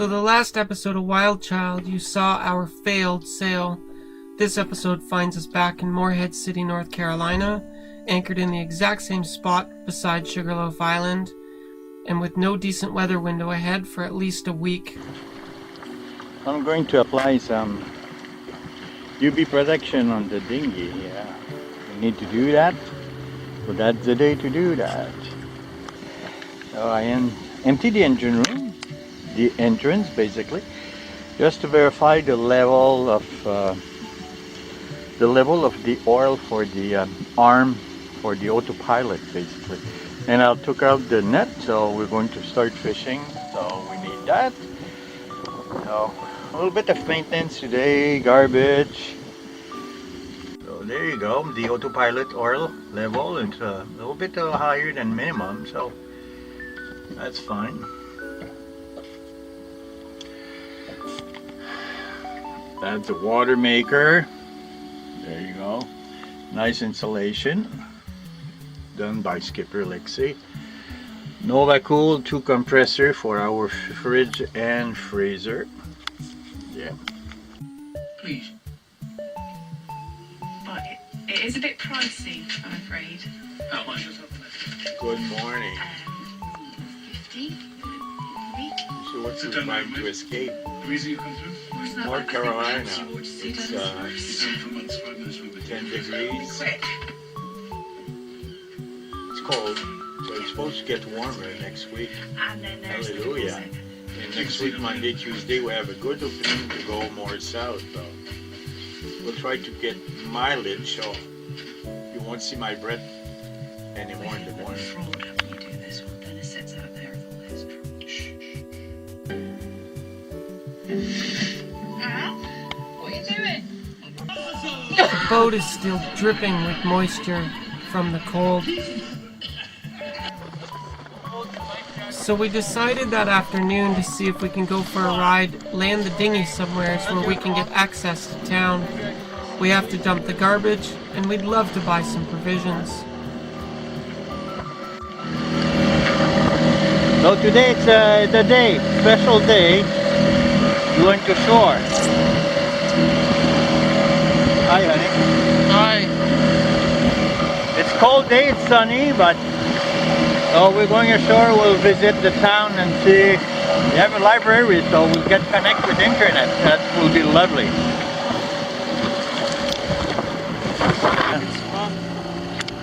So the last episode of WildChild, you saw our failed sail. This episode finds us back in Moorehead City, North Carolina, anchored in the exact same spot beside Sugarloaf Island, and with no decent weather window ahead for at least a week. I'm going to apply some UV protection on the dinghy. Yeah, we need to do that. So that's the day to do that. So I empty the engine room, the entrance basically, just to verify the level of the oil for the arm for the autopilot basically. And I took out the net, so we're going to start fishing. So we need that. So a little bit of maintenance today, garbage. So there you go. The autopilot oil level is a little bit higher than minimum, so that's fine. That's a water maker. There you go. Nice insulation. Done by Skipper Lexi. NovaCool 2 compressor for our fridge and freezer. Yeah. Please. But it is a bit pricey, I'm afraid. How much is that? Good morning. 50? So what's the time to escape? The reason you come through? North Carolina. It's It's 10 degrees. It's cold, so it's supposed to get warmer next week. And then there's Hallelujah. And next week, Monday, Tuesday, we have a good opening to go more south. So we'll try to get mileage, so you won't see my breath anymore in the morning. When you do this one, then it sits out there with all this. What are you doing? The boat is still dripping with moisture from the cold. So we decided that afternoon to see if we can go for a ride, land the dinghy somewhere where we can get access to town. We have to dump the garbage, and we'd love to buy some provisions. So today it's the day, special day, going to shore. Hi, honey. Hi. It's cold day, it's sunny, but we're going ashore. We'll visit the town and see. We have a library, so we'll get connected with internet. That will be lovely.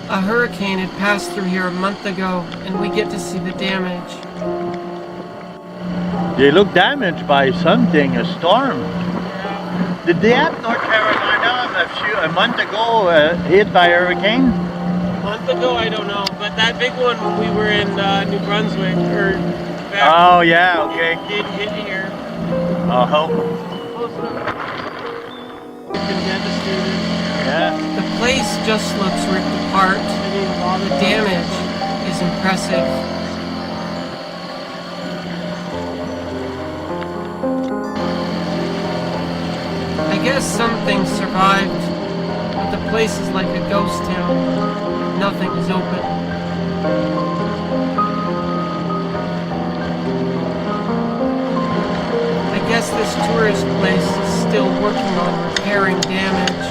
A hurricane had passed through here a month ago, and we get to see the damage. They look damaged by something, a storm. Did they have North Carolina a month ago hit by a hurricane? A month ago, I don't know, but that big one when we were in New Brunswick, or oh yeah, okay. Did hit here. Oh. Been devastated. Yeah. The place just looks ripped apart. I mean, all the damage is impressive. I guess some things survived, but the place is like a ghost town. Nothing is open. I guess this tourist place is still working on repairing damage.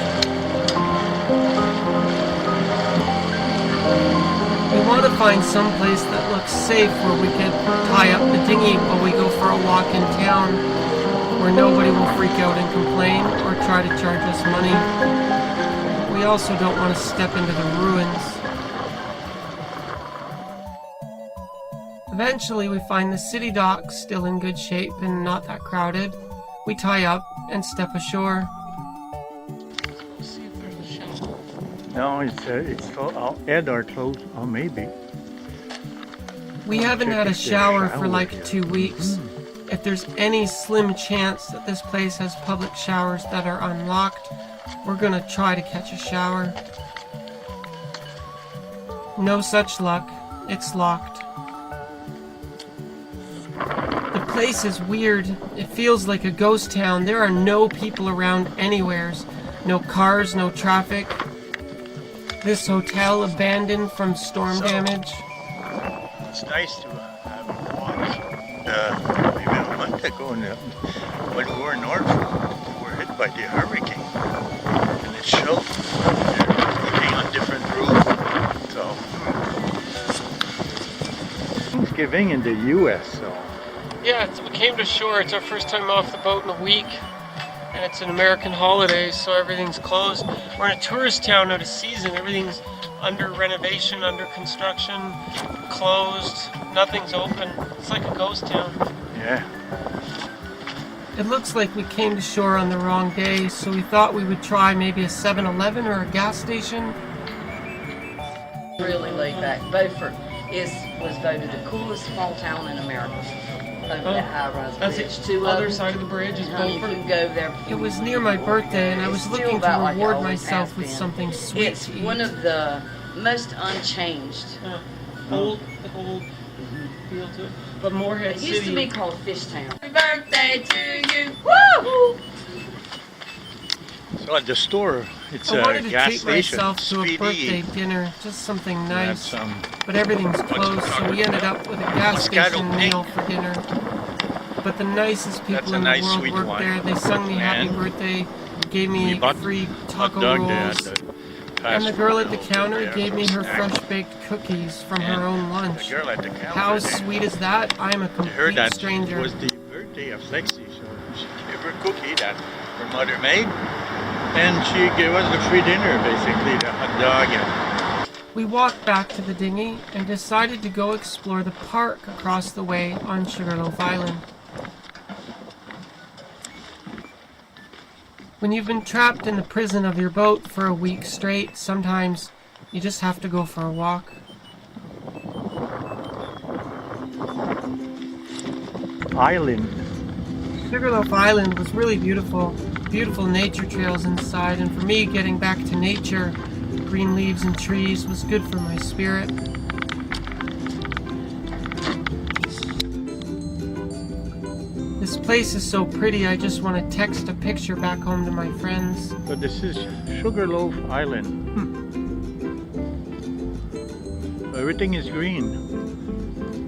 We want to find some place that looks safe where we can tie up the dinghy while we go for a walk in town, where nobody will freak out and complain or try to charge us money. We also don't want to step into the ruins. Eventually we find the city docks still in good shape and not that crowded. We tie up and step ashore. See if there's a shower. No, it's Ed are closed. Oh, maybe. We haven't had a shower for like 2 weeks. If there's any slim chance that this place has public showers that are unlocked, we're gonna try to catch a shower. No such luck. It's locked. The place is weird. It feels like a ghost town. There are no people around anywheres. No cars, no traffic. This hotel abandoned from storm damage. It's nice to have a watch the development. ago, when we were north, we were hit by the hurricane, and it showed. They're looking on different routes. So Thanksgiving in the U.S. So Yeah, we came to shore. It's our first time off the boat in a week, and it's an American holiday, so everything's closed. We're in a tourist town out of season. Everything's under renovation, under construction, closed. Nothing's open. It's like a ghost town. yeah. It looks like we came to shore on the wrong day, so we thought we would try maybe a 7-Eleven or a gas station. Really laid back. Beaufort was voted the coolest small town in America. Over the high-rise That's bridge. the other side of the bridge is Honey, you Beaufort. can go there. It was near my birthday, and I was It's looking still to about like it reward always myself has with been. something sweet It's to eat. one of the most unchanged. Old feel to it. But Moorehead It used to City. be called Fish Town. Happy birthday to you! Woo! So at the store, it's I a wanted to gas treat station. myself to a Speedy. birthday dinner, just something Had nice. some But everything's closed, so we ended up with a gas Moscato station pink. meal for dinner. But the nicest That's people a in nice the world sweet worked wine. there. They sung me happy And birthday, gave we me bought free hot taco dog there rolls. at the And the fast girl food at the over counter there gave for me her snack. fresh baked cookies from her And own lunch. The girl at the counter How there, sweet is that? I'm a I heard complete that stranger. it was the birthday of Lexi, so she gave her a cookie that her mother made, and she gave us the free dinner, basically, the hot dog. And We walked back to the dinghy and decided to go explore the park across the way on Sugarloaf Island. When you've been trapped in the prison of your boat for a week straight, sometimes you just have to go for a walk. Island. Sugarloaf Island was really beautiful. Beautiful nature trails inside, and for me, getting back to nature, green leaves and trees was good for my spirit. This place is so pretty, I just want to text a picture back home to my friends. So this is Sugarloaf Island. Everything is green.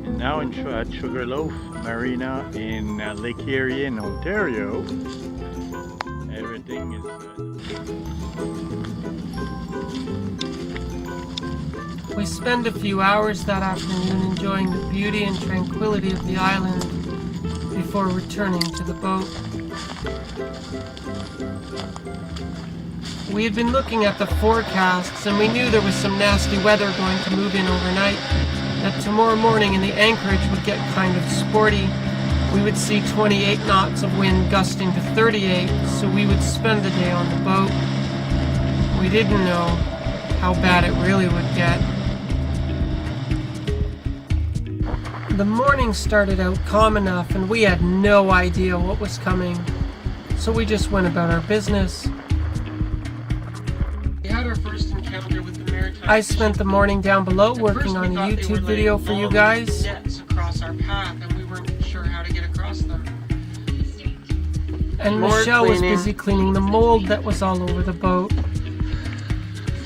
And now at Sugarloaf Marina in Lake Erie in Ontario, everything is We spend a few hours that afternoon enjoying the beauty and tranquility of the island before returning to the boat. We had been looking at the forecasts and we knew there was some nasty weather going to move in overnight, that tomorrow morning in the anchorage would get kind of sporty. We would see 28 knots of wind gusting to 38, so we would spend the day on the boat. We didn't know how bad it really would get. The morning started out calm enough and we had no idea what was coming, so we just went about our business. We had our first encounter with the maritime. I spent the morning down below working on a YouTube video for you guys. Nets across our path and we weren't sure how to get across them. And Michelle was busy cleaning the mold that was all over the boat.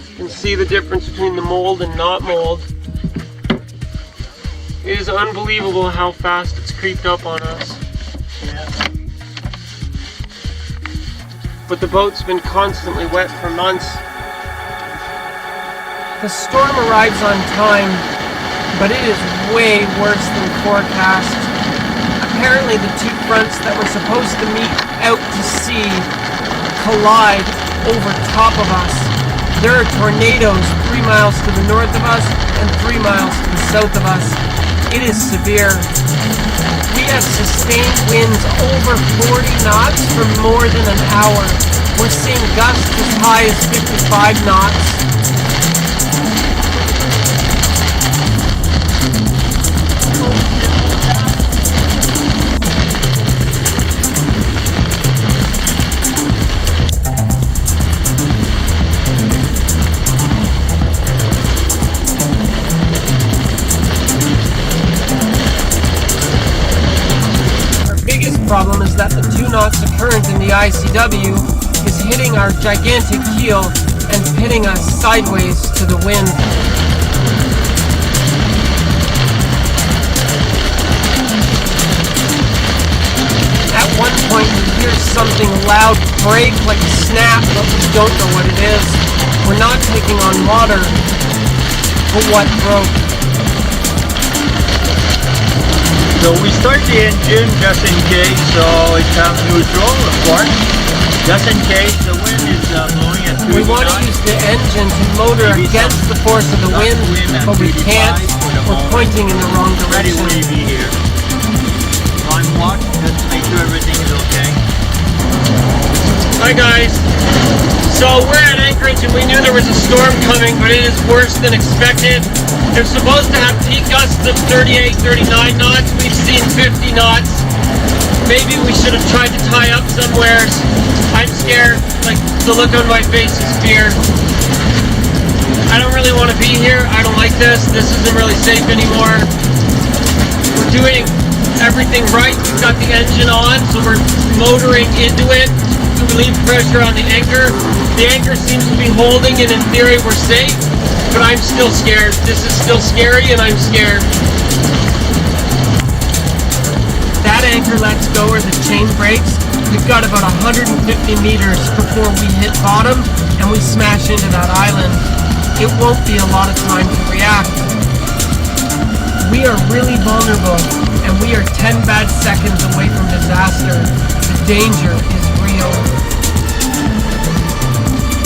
You can see the difference between the mold and not mold. It is unbelievable how fast it's creeped up on us. But the boat's been constantly wet for months. The storm arrives on time, but it is way worse than forecast. Apparently the two fronts that were supposed to meet out to sea collide over top of us. There are tornadoes 3 miles to the north of us and 3 miles to the south of us. It is severe. We have sustained winds over 40 knots for more than an hour. We're seeing gusts as high as 55 knots. Problem is that the 2 knots of current in the ICW is hitting our gigantic keel and pitting us sideways to the wind. hear something loud break like a snap, but we don't know what it is. We're not taking on water, but what broke? So we start the engine just in case, so it's on neutral, of course. Just in case the wind is blowing at 30 We want to knots. use the engine to motor Maybe against the force of the wind, but we can't. We're pointing in the wrong Pretty direction. wavy here. Time watch, just to make sure everything is okay. Hi guys. So we're at Anchorage and we knew there was a storm coming, but it is worse than expected. They're supposed to have peak gusts of 38, 39 knots. We've seen 50 knots. Maybe we should have tried to tie up somewhere. I'm scared. Like, the look on my face is fear. I don't really want to be here. I don't like this. This isn't really safe anymore. We're doing everything right. We've got the engine on, so we're motoring into it to relieve pressure on the anchor. The anchor seems to be holding, and in theory we're safe, but I'm still scared. This is still scary, and I'm scared. That anchor lets go or the chain breaks. We've got about 150 meters before we hit bottom, and we smash into that island. It won't be a lot of time to react. We are really vulnerable, and we are 10 bad seconds away from disaster. The danger is real.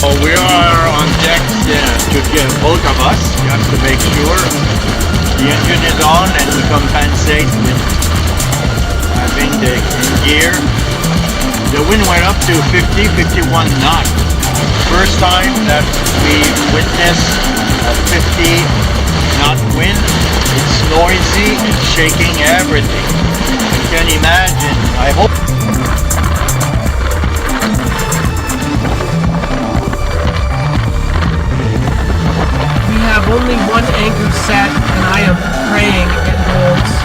So we are on deck to get both of us, just to make sure the engine is on and we compensate with having the gear. The wind went up to 50, 51 knots. First time that we witnessed a 50 knot wind. It's noisy and shaking everything. You can imagine. I hope. We have only one anchor set, and I am praying it holds.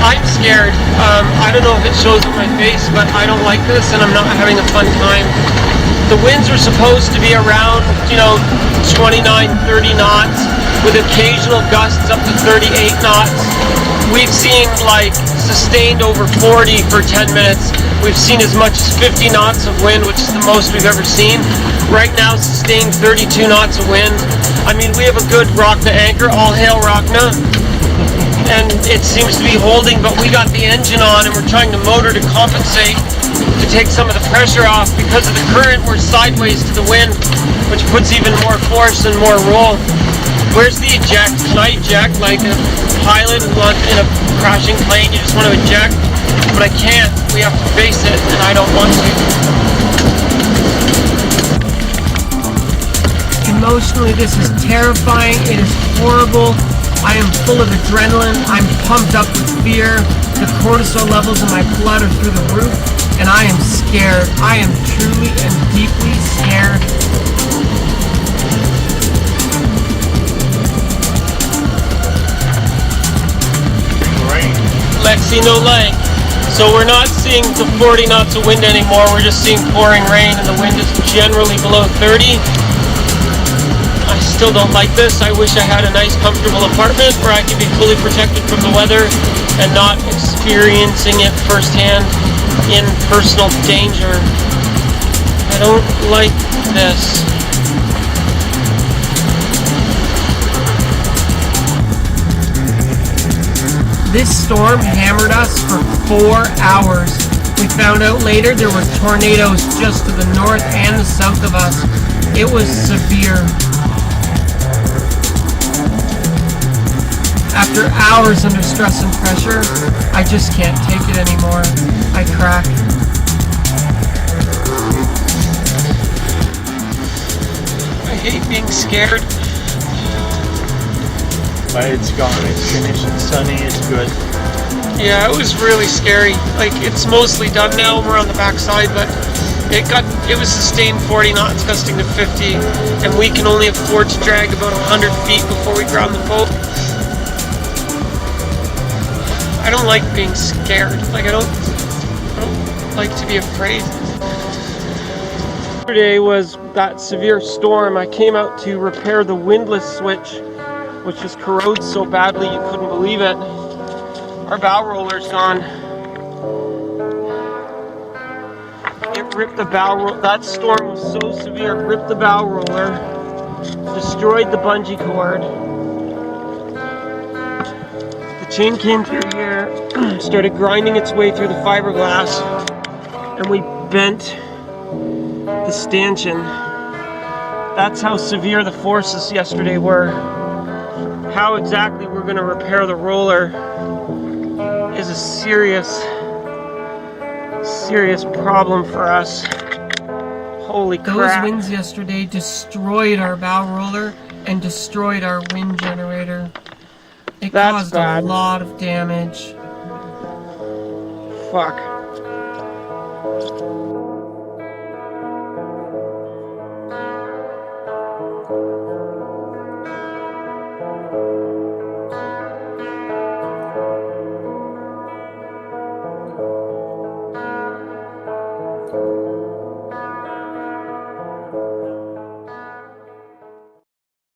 I'm scared. I don't know if it shows on my face, but I don't like this, and I'm not having a fun time. The winds are supposed to be around, 29, 30 knots, with occasional gusts up to 38 knots. We've seen sustained over 40 for 10 minutes. We've seen as much as 50 knots of wind, which is the most we've ever seen. Right now, sustained 32 knots of wind. I mean, we have a good Rockna anchor, all hail Rockna. And it seems to be holding, but we got the engine on and we're trying to motor to compensate, to take some of the pressure off. Because of the current, we're sideways to the wind, which puts even more force and more roll. Where's the eject? Can I eject like a pilot in a crashing plane? You just want to eject, but I can't. We have to face it, and I don't want to. Emotionally, this is terrifying. It is horrible. I am full of adrenaline. I'm pumped up with fear. The cortisol levels in my blood are through the roof, and I am scared. I am truly and deeply scared. Lexi, no leg. So we're not seeing the 40 knots of wind anymore. We're just seeing pouring rain, and the wind is generally below 30. I still don't like this. I wish I had a nice, comfortable apartment where I could be fully protected from the weather and not experiencing it firsthand in personal danger. I don't like this. This storm hammered us for 4 hours. We found out later there were tornadoes just to the north and the south of us. It was severe. After hours under stress and pressure, I just can't take it anymore. I crack. I hate being scared. But it's gone, it's finished, it's sunny, it's good. Yeah, it was really scary. It's mostly done now. We're on the backside, but it was sustained 40 knots, gusting to 50, and we can only afford to drag about 100 feet before we ground the boat. I don't like being scared. I don't like to be afraid. Yesterday was that severe storm. I came out to repair the windlass switch which just corrodes so badly you couldn't believe it. Our bow roller's gone. It ripped the bow roller. That storm was so severe, it ripped the bow roller, destroyed the bungee cord. The chain came through here, started grinding its way through the fiberglass, and we bent the stanchion. That's how severe the forces yesterday were. How exactly we're going to repair the roller is a serious problem for us. Holy crap. Those winds yesterday destroyed our bow roller and destroyed our wind generator. It caused a lot of damage. Fuck.